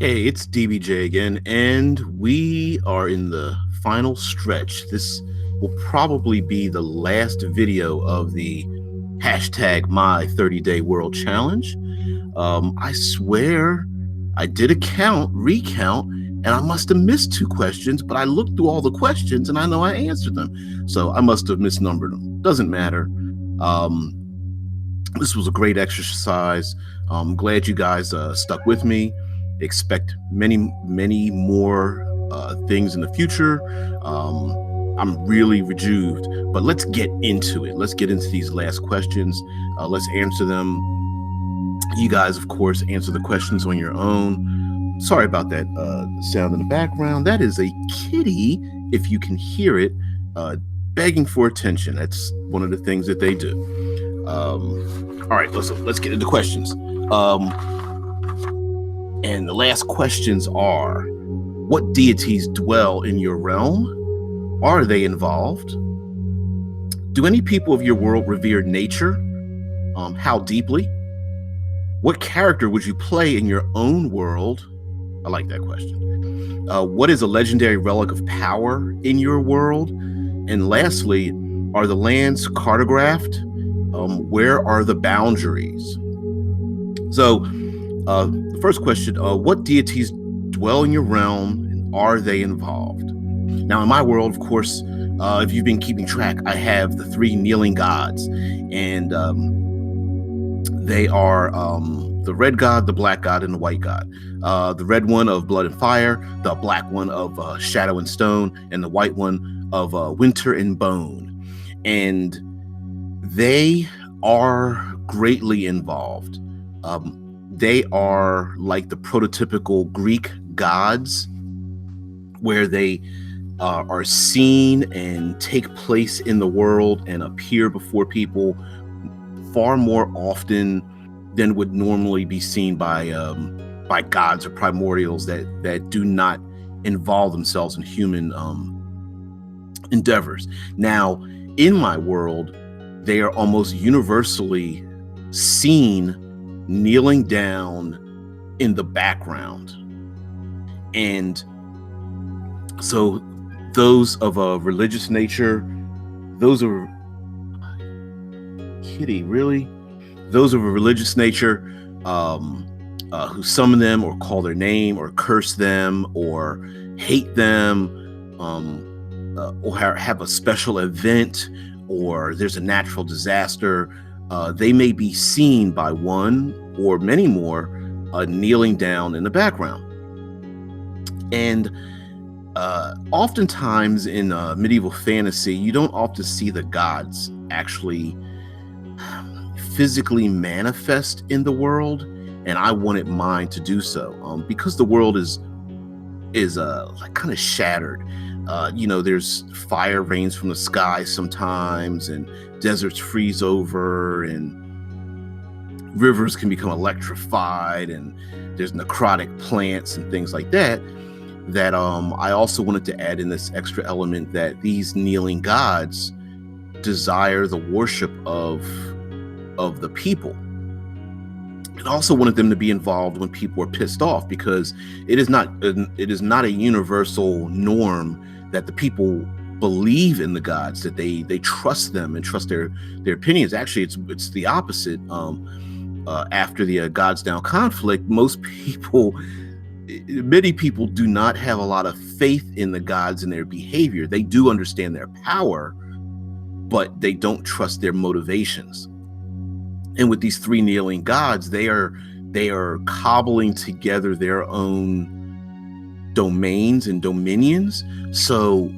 Hey, it's DBJ again, and we are in the final stretch. This will probably be the last video of the hashtag my 30-day world challenge. I swear I did recount, and I must have missed two questions, but I looked through all the questions and I know I answered them. So I must have misnumbered them. Doesn't matter. Um, this was a great exercise. I'm glad you guys stuck with me. Expect many more things in the future. I'm really rejuvened, but let's get into it. Let's get into these last questions. Let's answer them. You guys, of course, answer the questions on your own. Sorry about that sound in the background. That is a kitty, if you can hear it, begging for attention. That's one of the things that they do. All right, let's get into questions. And the last questions are: what deities dwell in your realm? Are they involved? Do any people of your world revere nature? How deeply? What character would you play in your own world? I like that question. What is a legendary relic of power in your world? And lastly, are the lands cartographed? Where are the boundaries? So, the first question, what deities dwell in your realm and are they involved? Now, in my world, of course, if you've been keeping track, I have the three kneeling gods, and they are the red god, the black god, and the white god. The red one of blood and fire, the black one of shadow and stone, and the white one of winter and bone. And they are greatly involved. They are like the prototypical Greek gods, where they are seen and take place in the world and appear before people far more often than would normally be seen by gods or primordials that do not involve themselves in human endeavors. Now, in my world, they are almost universally seen kneeling down in the background. And so those of a religious nature, those are kitty, really? Those of a religious nature who summon them or call their name or curse them or hate them, or have a special event, or there's a natural disaster, they may be seen by one or many more kneeling down in the background. And oftentimes in medieval fantasy, you don't often see the gods actually physically manifest in the world, and I wanted mine to do so because the world is like kind of shattered. There's fire rains from the sky sometimes, and deserts freeze over, and rivers can become electrified, and there's necrotic plants and things like that. That I also wanted to add in this extra element that these kneeling gods desire the worship of the people. And also wanted them to be involved when people are pissed off, because it is not a universal norm that the people believe in the gods, that they trust them and trust their opinions. Actually, it's the opposite. After the Gods Down conflict, many people do not have a lot of faith in the gods and their behavior. They do understand their power, but they don't trust their motivations. And with these three kneeling gods, they are cobbling together their own domains and dominions. So,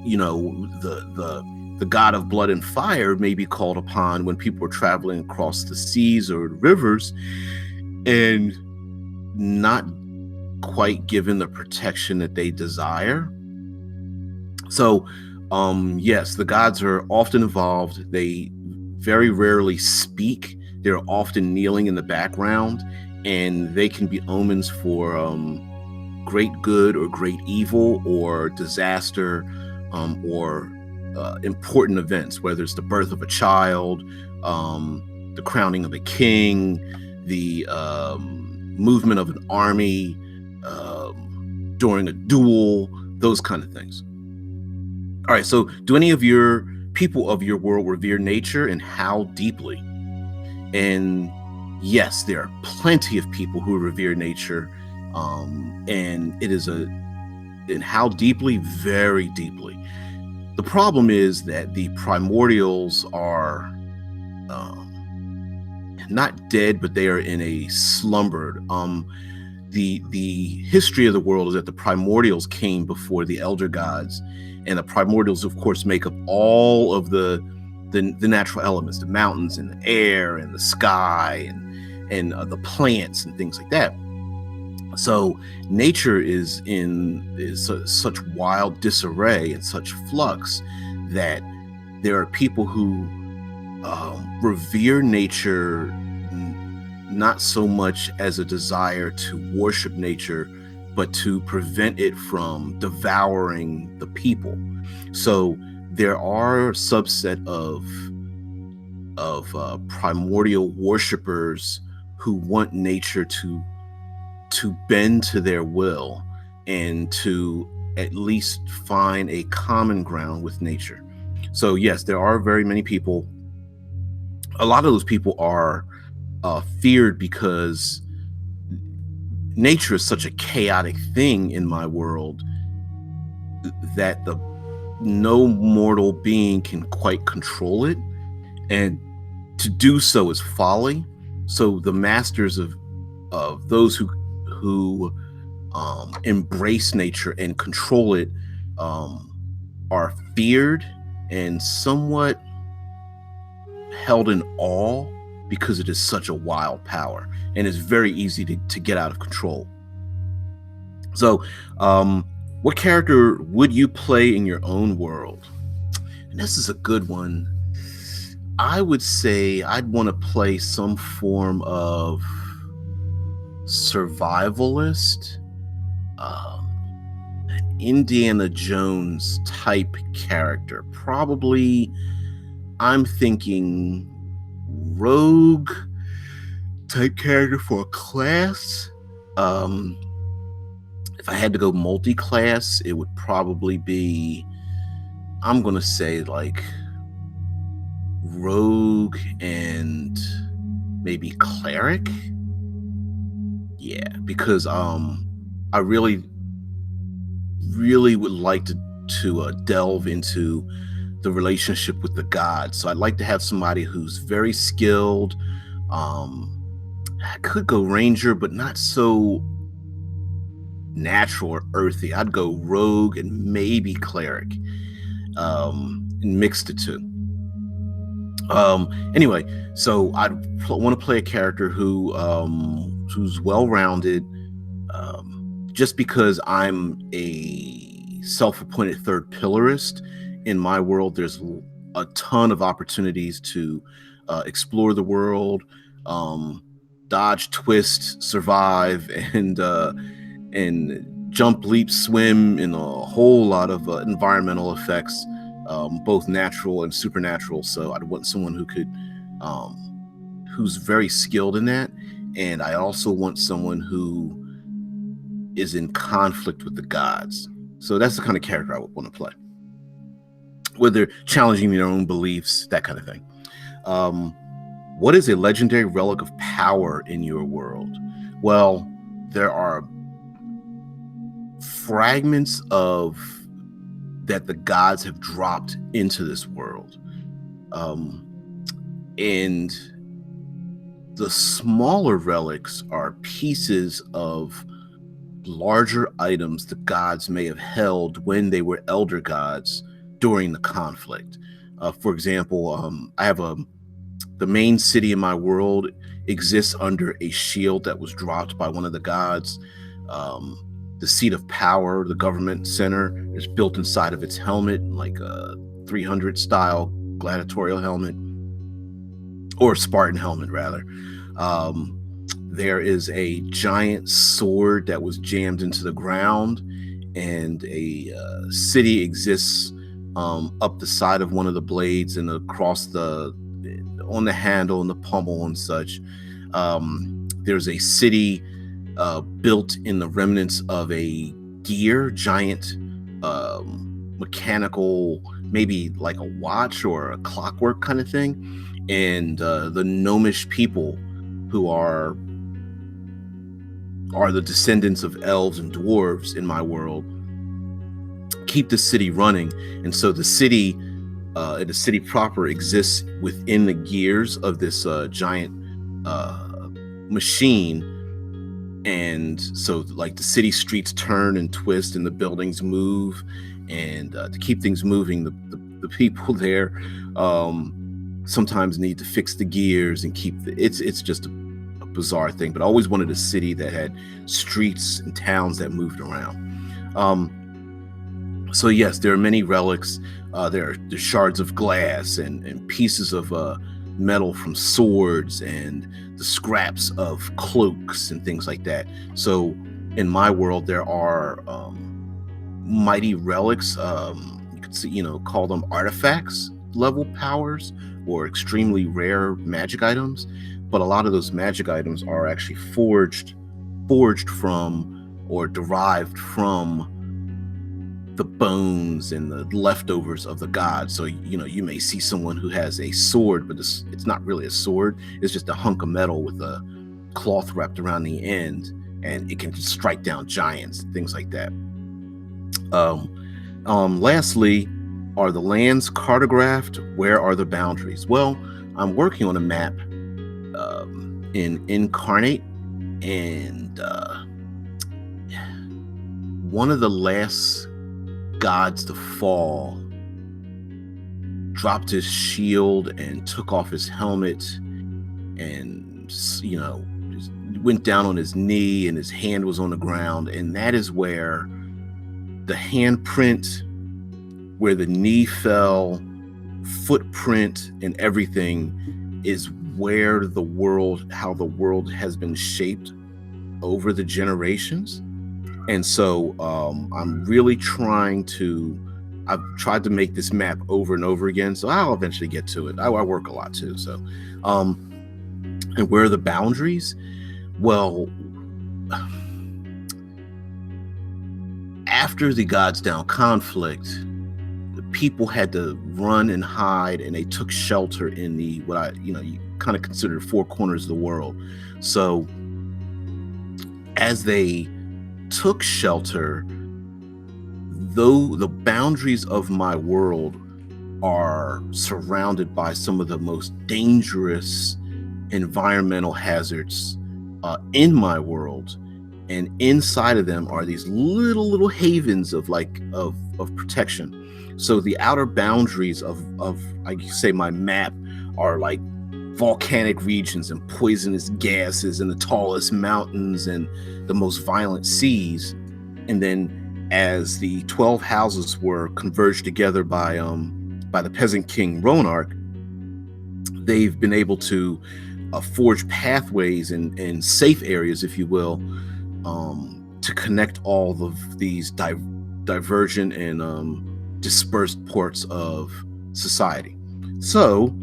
the god of blood and fire may be called upon when people are traveling across the seas or rivers and not quite given the protection that they desire. So, yes, the gods are often involved. They very rarely speak. They're often kneeling in the background, and they can be omens for great good or great evil or disaster, or important events, whether it's the birth of a child, the crowning of a king, the movement of an army, during a duel, those kind of things. All right, so do any of your people of your world revere nature, and how deeply? And yes, there are plenty of people who revere nature, and it is and how deeply? Very deeply. The problem is that the primordials are not dead, but they are in a slumbered. The history of the world is that the primordials came before the elder gods, and the primordials, of course, make up all of the natural elements, the mountains and the air and the sky and the plants and things like that. So nature is such wild disarray and such flux that there are people who revere nature, not so much as a desire to worship nature, but to prevent it from devouring the people. So there are a subset of primordial worshipers who want nature to bend to their will and to at least find a common ground with nature. So yes, there are very many people. A lot of those people are feared because nature is such a chaotic thing in my world that no mortal being can quite control it, and to do so is folly. So the masters of those who embrace nature and control it are feared and somewhat held in awe, because it is such a wild power and it's very easy to get out of control. So what character would you play in your own world? And this is a good one. I would say I'd want to play some form of survivalist, an Indiana Jones type character. Probably, I'm thinking rogue type character for a class. If I had to go multi-class, it would probably be, I'm gonna say, like rogue and maybe cleric. Yeah, because I really would like to delve into the relationship with the gods. So I'd like to have somebody who's very skilled. I could go ranger, but not so natural or earthy. I'd go rogue and maybe cleric, and mix the two. Anyway, so I'd want to play a character who's well-rounded. Just because I'm a self-appointed third pillarist, in my world, there's a ton of opportunities to explore the world, dodge, twist, survive, and jump, leap, swim, and a whole lot of environmental effects, both natural and supernatural. So I'd want someone who could, who's very skilled in that, and I also want someone who is in conflict with the gods. So that's the kind of character I would want to play, where they're challenging their own beliefs, that kind of thing. What is a legendary relic of power in your world? Well, there are fragments of that the gods have dropped into this world. And the smaller relics are pieces of larger items the gods may have held when they were elder gods during the conflict. For example, I have the main city in my world exists under a shield that was dropped by one of the gods. The seat of power, the government center, is built inside of its helmet, like a 300 style gladiatorial helmet, or Spartan helmet rather. There is a giant sword that was jammed into the ground, and a city exists up the side of one of the blades and across on the handle and the pommel and such. There's a city built in the remnants of a giant mechanical, maybe like a watch or a clockwork kind of thing. And the gnomish people, who are the descendants of elves and dwarves in my world, keep the city running. And so the city proper exists within the gears of this giant machine. And so like the city streets turn and twist and the buildings move, and to keep things moving, the people there sometimes need to fix the gears and keep it's just a bizarre thing. But I always wanted a city that had streets and towns that moved around. So yes, there are many relics. There are shards of glass and pieces of metal from swords and the scraps of cloaks and things like that. So in my world, there are mighty relics. You could see, call them artifacts level powers or extremely rare magic items. But a lot of those magic items are actually forged from or derived from the bones and the leftovers of the gods. So you may see someone who has a sword, but it's not really a sword. It's just a hunk of metal with a cloth wrapped around the end, and it can just strike down giants, things like that. Lastly, are the lands cartographed? Where are the boundaries? Well, I'm working on a map in Incarnate, and one of the last gods to fall dropped his shield and took off his helmet, and just went down on his knee, and his hand was on the ground. And that is where the handprint, where the knee fell, footprint, and everything is where how the world has been shaped over the generations. And so I'm really I've tried to make this map over and over again, so I'll eventually get to it. I work a lot too. So, and where are the boundaries? Well, after the Gods Down conflict, the people had to run and hide, and they took shelter in what you kind of consider four corners of the world. So as they took shelter, though the boundaries of my world are surrounded by some of the most dangerous environmental hazards in my world, and inside of them are these little havens of protection. So the outer boundaries of I say my map are like volcanic regions and poisonous gases and the tallest mountains and the most violent seas. And then as the 12 houses were converged together by the peasant king Roanarch, they've been able to forge pathways and safe areas, if you will, to connect all of these divergent and dispersed parts of society. So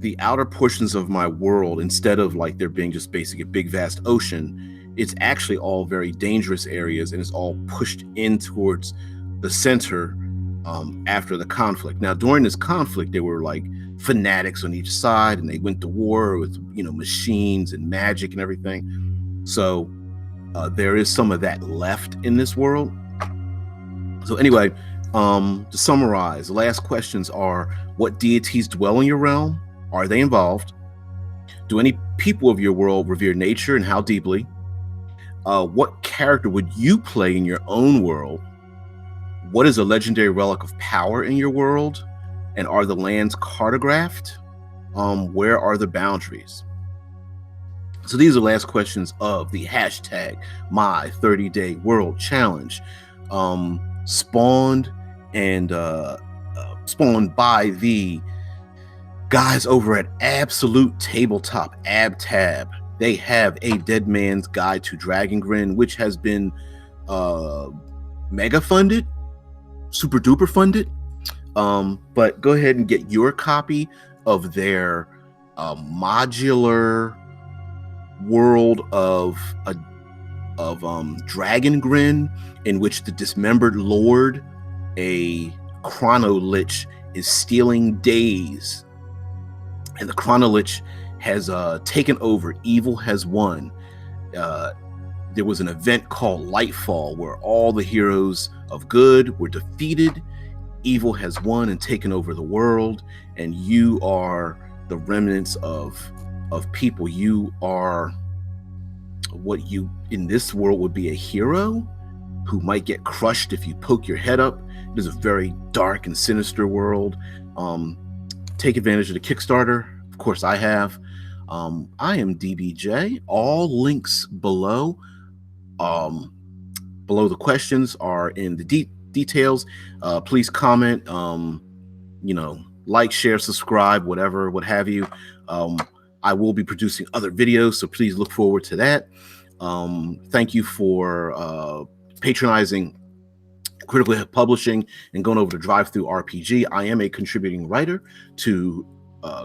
the outer portions of my world, instead of like there being just basically a big vast ocean, it's actually all very dangerous areas, and it's all pushed in towards the center after the conflict. Now, during this conflict, there were like fanatics on each side, and they went to war with machines and magic and everything. So there is some of that left in this world. So anyway, to summarize, the last questions are: what deities dwell in your realm? Are they involved? Do any people of your world revere nature, and how deeply? What character would you play in your own world? What is a legendary relic of power in your world? And are the lands cartographed? Where are the boundaries? So these are the last questions of the hashtag My 30-Day World Challenge, spawned by the guys over at Absolute Tabletop, AbTab. They have a Dead Man's Guide to Dragon Grin, which has been mega funded, super duper funded. But go ahead and get your copy of their modular world of Dragon Grin, in which the dismembered lord, a chronolich, is stealing days, and the chronolich has taken over. Evil has won. There was an event called Lightfall where all the heroes of good were defeated. Evil has won and taken over the world, and you are the remnants of people. You are what you in this world would be a hero who might get crushed if you poke your head up. It is a very dark and sinister world. Take advantage of the Kickstarter. Of course, I have. I am DBJ. All links below. Below the questions are in the details. Please comment. Like, share, subscribe, whatever, what have you. I will be producing other videos, so please look forward to that. Thank you for patronizing Critical Hit Publishing and going over to DriveThruRPG. I am a contributing writer to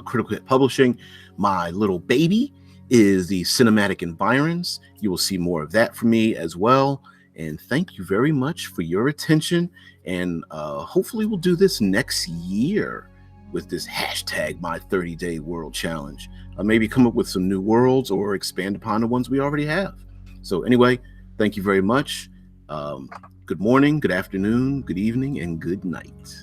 Critical Hit Publishing. My little baby is the cinematic environs. You will see more of that from me as well. And thank you very much for your attention. And hopefully we'll do this next year with this hashtag My 30-Day World Challenge. Maybe come up with some new worlds or expand upon the ones we already have. So anyway, thank you very much. Good morning, good afternoon, good evening, and good night.